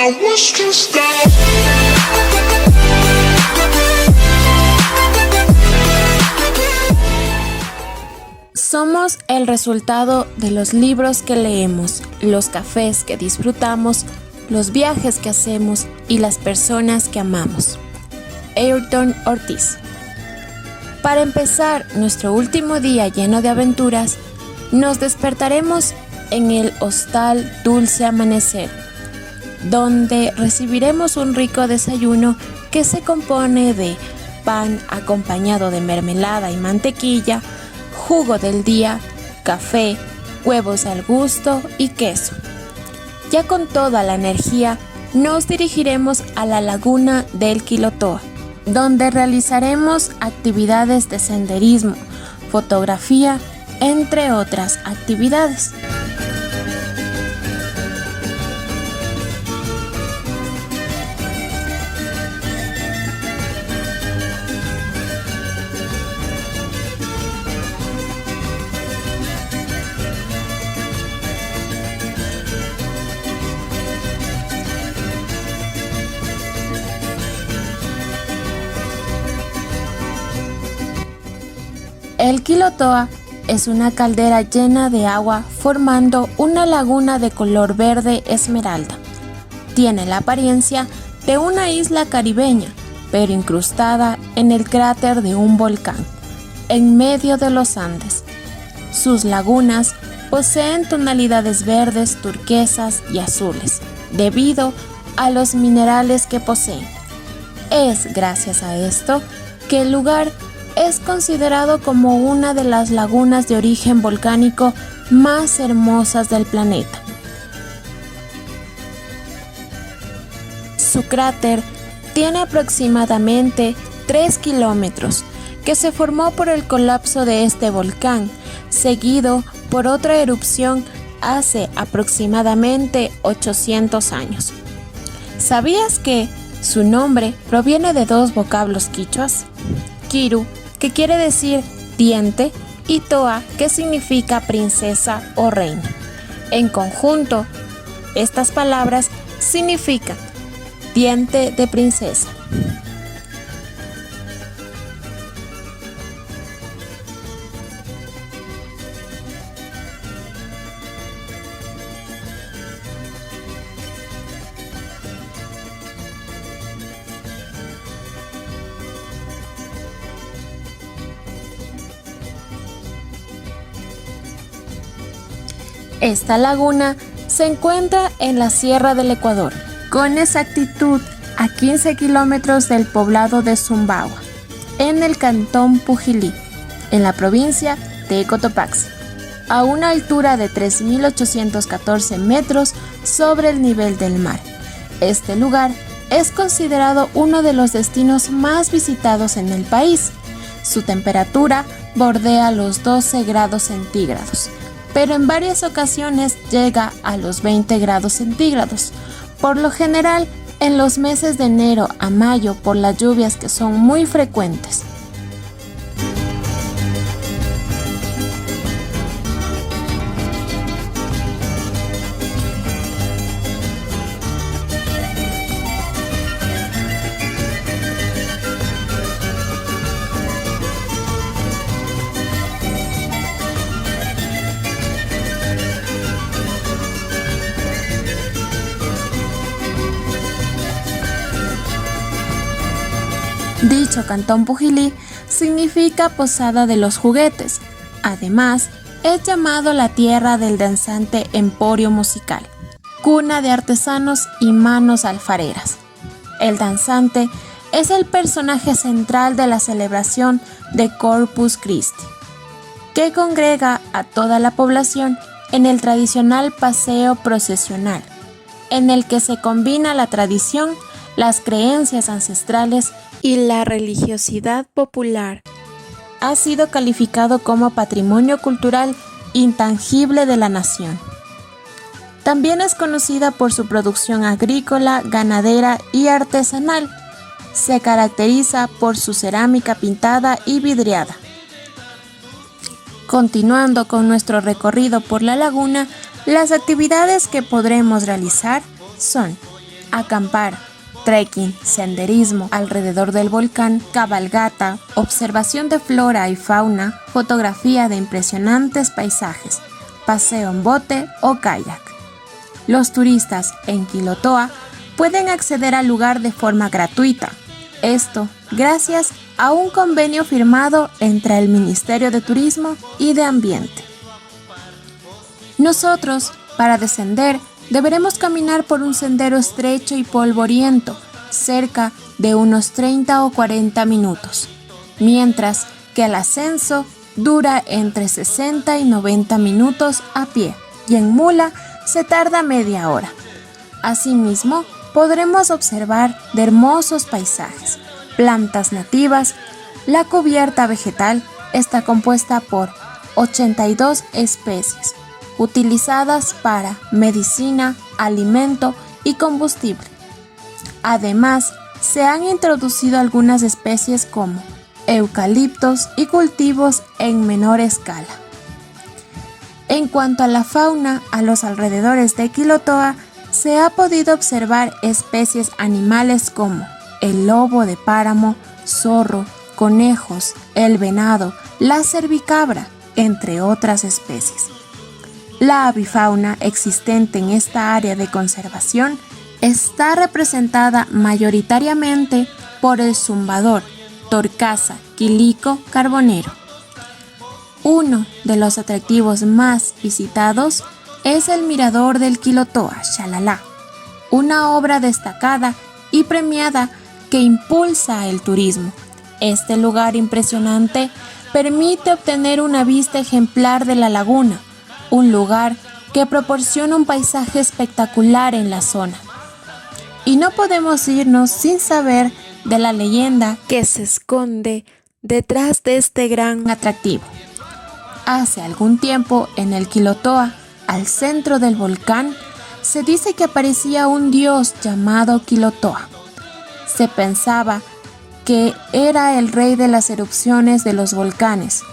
I was stressed out. Somos el resultado de los libros que leemos, los cafés que disfrutamos, los viajes que hacemos y las personas que amamos. Ayrton Ortiz. Para empezar nuestro último día lleno de aventuras, nos despertaremos en el hostal Dulce Amanecer, donde recibiremos un rico desayuno que se compone de pan acompañado de mermelada y mantequilla, jugo del día, café, huevos al gusto y queso. Ya con toda la energía, nos dirigiremos a la laguna del Quilotoa, donde realizaremos actividades de senderismo, fotografía, entre otras actividades. El Quilotoa es una caldera llena de agua formando una laguna de color verde esmeralda. Tiene la apariencia de una isla caribeña, pero incrustada en el cráter de un volcán, en medio de los Andes. Sus lagunas poseen tonalidades verdes, turquesas y azules, debido a los minerales que poseen. Es gracias a esto que el lugar es considerado como una de las lagunas de origen volcánico más hermosas del planeta. Su cráter tiene aproximadamente 3 kilómetros, que se formó por el colapso de este volcán, seguido por otra erupción hace aproximadamente 800 años. ¿Sabías que su nombre proviene de dos vocablos quichuas? Kiru, que quiere decir diente, y Toa, que significa princesa o reina. En conjunto, estas palabras significan diente de princesa. Esta laguna se encuentra en la Sierra del Ecuador, con exactitud a 15 kilómetros del poblado de Sumbawa, en el cantón Pujilí, en la provincia de Cotopaxi, a una altura de 3.814 metros sobre el nivel del mar. Este lugar es considerado uno de los destinos más visitados en el país. Su temperatura bordea los 12 grados centígrados, pero en varias ocasiones llega a los 20 grados centígrados. Por lo general, en los meses de enero a mayo, por las lluvias que son muy frecuentes. Dicho cantón Pujilí significa posada de los juguetes. Además, es llamado la tierra del danzante emporio musical, cuna de artesanos y manos alfareras. El danzante es el personaje central de la celebración de Corpus Christi, que congrega a toda la población en el tradicional paseo procesional, en el que se combina la tradición, las creencias ancestrales y la religiosidad popular. Ha sido calificado como patrimonio cultural intangible de la nación. También es conocida por su producción agrícola, ganadera y artesanal. Se caracteriza por su cerámica pintada y vidriada. Continuando con nuestro recorrido por la laguna, las actividades que podremos realizar son acampar, trekking, senderismo alrededor del volcán, cabalgata, observación de flora y fauna, fotografía de impresionantes paisajes, paseo en bote o kayak. Los turistas en Quilotoa pueden acceder al lugar de forma gratuita. Esto gracias a un convenio firmado entre el Ministerio de Turismo y de Ambiente. Nosotros, para descender, deberemos caminar por un sendero estrecho y polvoriento, cerca de unos 30 o 40 minutos, mientras que el ascenso dura entre 60 y 90 minutos a pie y en mula se tarda media hora. Asimismo, podremos observar de hermosos paisajes, plantas nativas. La cubierta vegetal está compuesta por 82 especies, utilizadas para medicina, alimento y combustible. Además, se han introducido algunas especies como eucaliptos y cultivos en menor escala. En cuanto a la fauna, a los alrededores de Quilotoa se ha podido observar especies animales como el lobo de páramo, zorro, conejos, el venado, la cervicabra, entre otras especies. La avifauna existente en esta área de conservación está representada mayoritariamente por el zumbador, torcaza, quilico, carbonero. Uno de los atractivos más visitados es el Mirador del Quilotoa, Xalala, una obra destacada y premiada que impulsa el turismo. Este lugar impresionante permite obtener una vista ejemplar de la laguna, un lugar que proporciona un paisaje espectacular en la zona. Y no podemos irnos sin saber de la leyenda que se esconde detrás de este gran atractivo. Hace algún tiempo, en el Quilotoa, al centro del volcán, se dice que aparecía un dios llamado Quilotoa. Se pensaba que era el rey de las erupciones de los volcanes,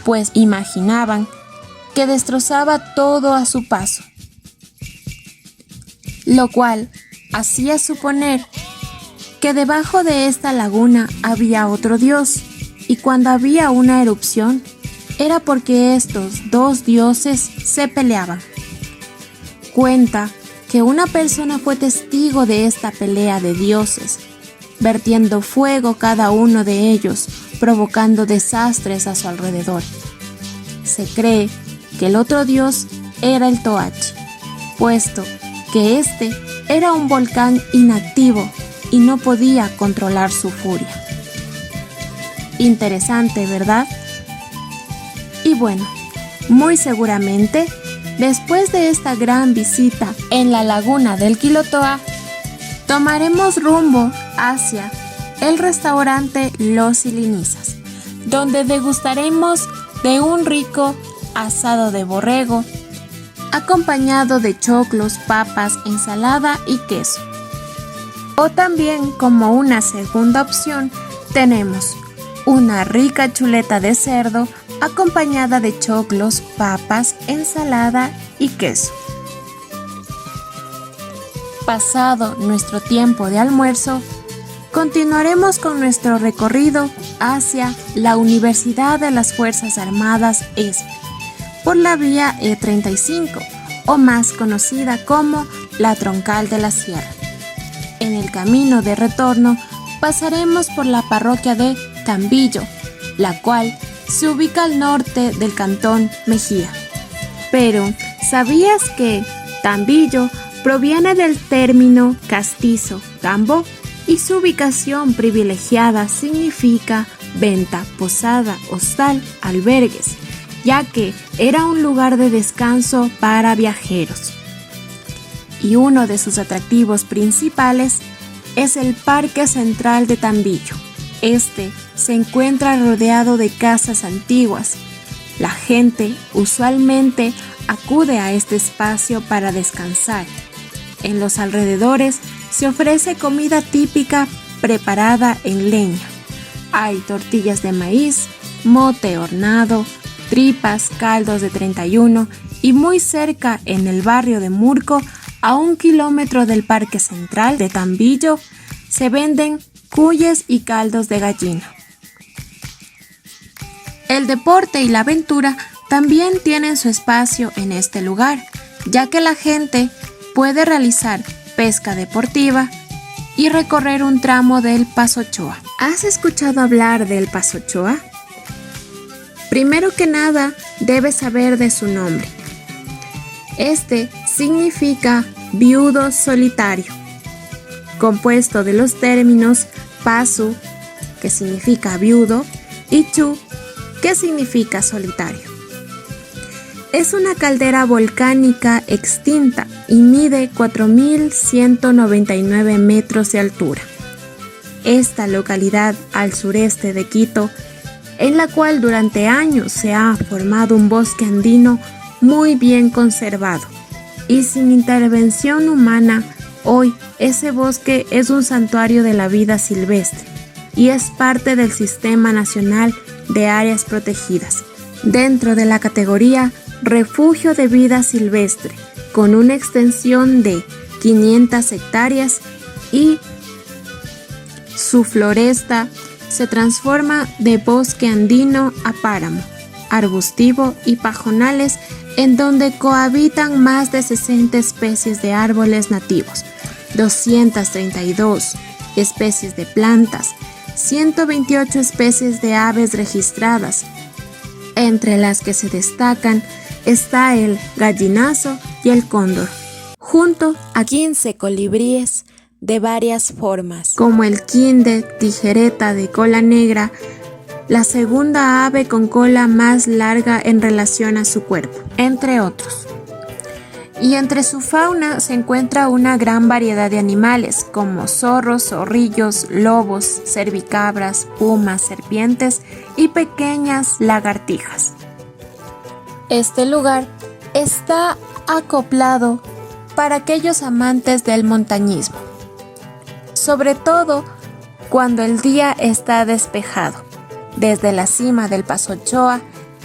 pues imaginaban que destrozaba todo a su paso, lo cual hacía suponer que debajo de esta laguna había otro dios, y cuando había una erupción era porque estos dos dioses se peleaban. Cuenta que una persona fue testigo de esta pelea de dioses, vertiendo fuego cada uno de ellos, provocando desastres a su alrededor. Se cree que el otro dios era el Toachi, puesto que este era un volcán inactivo y no podía controlar su furia. Interesante, ¿verdad? Y bueno, muy seguramente, después de esta gran visita en la laguna del Quilotoa, tomaremos rumbo hacia el restaurante Los Silinizas, donde degustaremos de un rico asado de borrego, acompañado de choclos, papas, ensalada y queso. O también, como una segunda opción, tenemos una rica chuleta de cerdo acompañada de choclos, papas, ensalada y queso. Pasado nuestro tiempo de almuerzo, continuaremos con nuestro recorrido hacia la Universidad de las Fuerzas Armadas ESPE, por la vía E35, o más conocida como la Troncal de la Sierra. En el camino de retorno pasaremos por la parroquia de Tambillo, la cual se ubica al norte del cantón Mejía. Pero, ¿sabías que Tambillo proviene del término castizo, tambo, y su ubicación privilegiada significa venta, posada, hostal, albergues, ya que era un lugar de descanso para viajeros? Y uno de sus atractivos principales es el Parque Central de Tambillo. Este se encuentra rodeado de casas antiguas. La gente usualmente acude a este espacio para descansar. En los alrededores se ofrece comida típica preparada en leña. Hay tortillas de maíz, mote hornado, tripas, caldos de 31 y muy cerca en el barrio de Murco A 1 kilómetro del Parque Central de Tambillo se venden cuyes y caldos de gallina. El deporte y la aventura también tienen su espacio en este lugar, ya que la gente puede realizar pesca deportiva y recorrer un tramo del Paso Ochoa. ¿Has escuchado hablar del Paso Ochoa? Primero que nada, debes saber de su nombre. Este significa viudo solitario, compuesto de los términos pasu, que significa viudo, y chu, que significa solitario. Es una caldera volcánica extinta y mide 4.199 metros de altura. Esta localidad al sureste de Quito, en la cual durante años se ha formado un bosque andino muy bien conservado y sin intervención humana, hoy ese bosque es un santuario de la vida silvestre y es parte del Sistema Nacional de Áreas Protegidas, dentro de la categoría Refugio de Vida Silvestre, con una extensión de 500 hectáreas y su floresta se transforma de bosque andino a páramo, arbustivo y pajonales, en donde cohabitan más de 60 especies de árboles nativos, 232 especies de plantas, 128 especies de aves registradas, entre las que se destacan está el gallinazo y el cóndor, junto a 15 colibríes de varias formas, como el quinde tijereta de cola negra, la segunda ave con cola más larga en relación a su cuerpo, entre otros. Y entre su fauna se encuentra una gran variedad de animales, como zorros, zorrillos, lobos, cervicabras, pumas, serpientes y pequeñas lagartijas. Este lugar está acoplado para aquellos amantes del montañismo, sobre todo cuando el día está despejado. Desde la cima del Paso Ochoa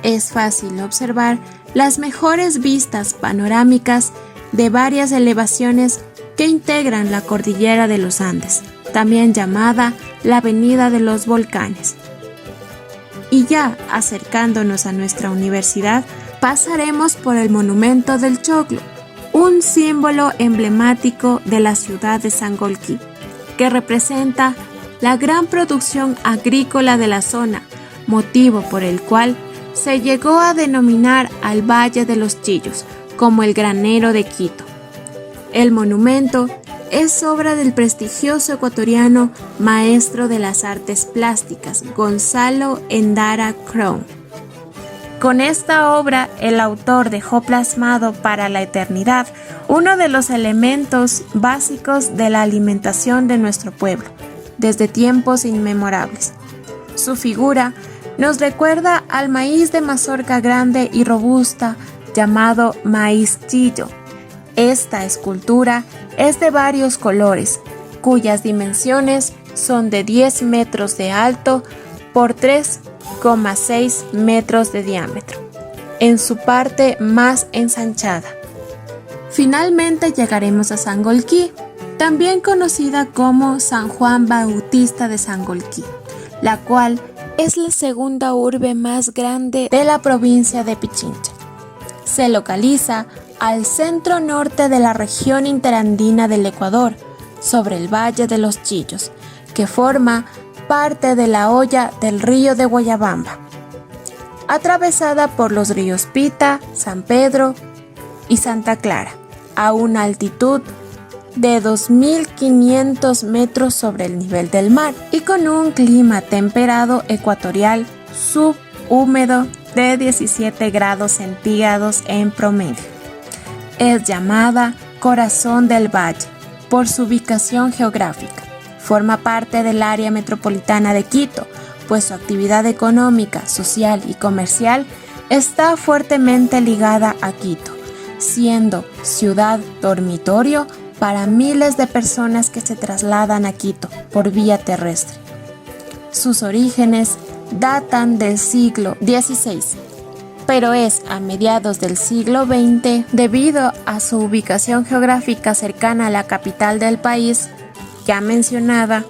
es fácil observar las mejores vistas panorámicas de varias elevaciones que integran la cordillera de los Andes, también llamada la Avenida de los Volcanes. Y ya acercándonos a nuestra universidad, pasaremos por el Monumento del Choclo, un símbolo emblemático de la ciudad de Sangolquí, que representa la gran producción agrícola de la zona, motivo por el cual se llegó a denominar al Valle de los Chillos como el granero de Quito. El monumento es obra del prestigioso ecuatoriano maestro de las artes plásticas, Gonzalo Endara Crown. Con esta obra, el autor dejó plasmado para la eternidad uno de los elementos básicos de la alimentación de nuestro pueblo, desde tiempos inmemorables. Su figura nos recuerda al maíz de mazorca grande y robusta llamado maíz chillo. Esta escultura es de varios colores, cuyas dimensiones son de 10 metros de alto por 3,6 metros de diámetro, en su parte más ensanchada. Finalmente llegaremos a Sangolquí, también conocida como San Juan Bautista de Sangolquí, la cual es la segunda urbe más grande de la provincia de Pichincha. Se localiza al centro norte de la región interandina del Ecuador, sobre el Valle de los Chillos, que forma parte de la hoya del río de Guayabamba, atravesada por los ríos Pita, San Pedro y Santa Clara, a una altitud de 2.500 metros sobre el nivel del mar y con un clima temperado ecuatorial subhúmedo de 17 grados centígrados en promedio. Es llamada Corazón del Valle por su ubicación geográfica. Forma parte del área metropolitana de Quito, pues su actividad económica, social y comercial está fuertemente ligada a Quito, siendo ciudad dormitorio para miles de personas que se trasladan a Quito por vía terrestre. Sus orígenes datan del siglo XVI, pero es a mediados del siglo XX, debido a su ubicación geográfica cercana a la capital del país, ya mencionada,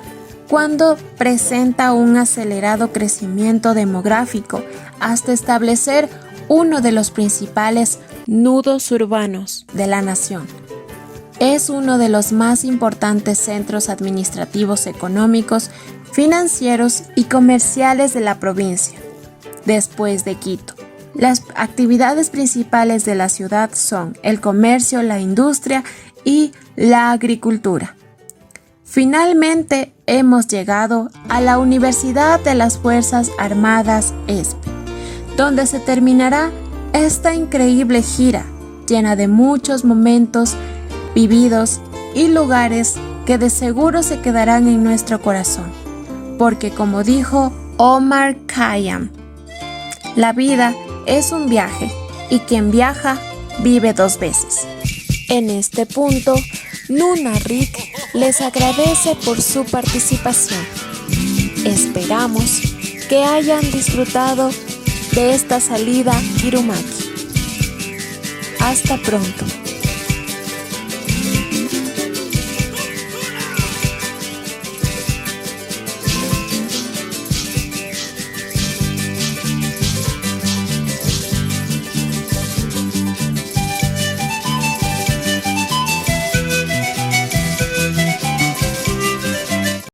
cuando presenta un acelerado crecimiento demográfico hasta establecer uno de los principales nudos urbanos de la nación. Es uno de los más importantes centros administrativos, económicos, financieros y comerciales de la provincia, después de Quito. Las actividades principales de la ciudad son el comercio, la industria y la agricultura. Finalmente hemos llegado a la Universidad de las Fuerzas Armadas ESPE, donde se terminará esta increíble gira llena de muchos momentos vividos y lugares que de seguro se quedarán en nuestro corazón, porque como dijo Omar Khayyam, la vida es un viaje y quien viaja vive dos veces. En este punto, Nunarrik les agradece por su participación. Esperamos que hayan disfrutado de esta salida Kirumaki. Hasta pronto.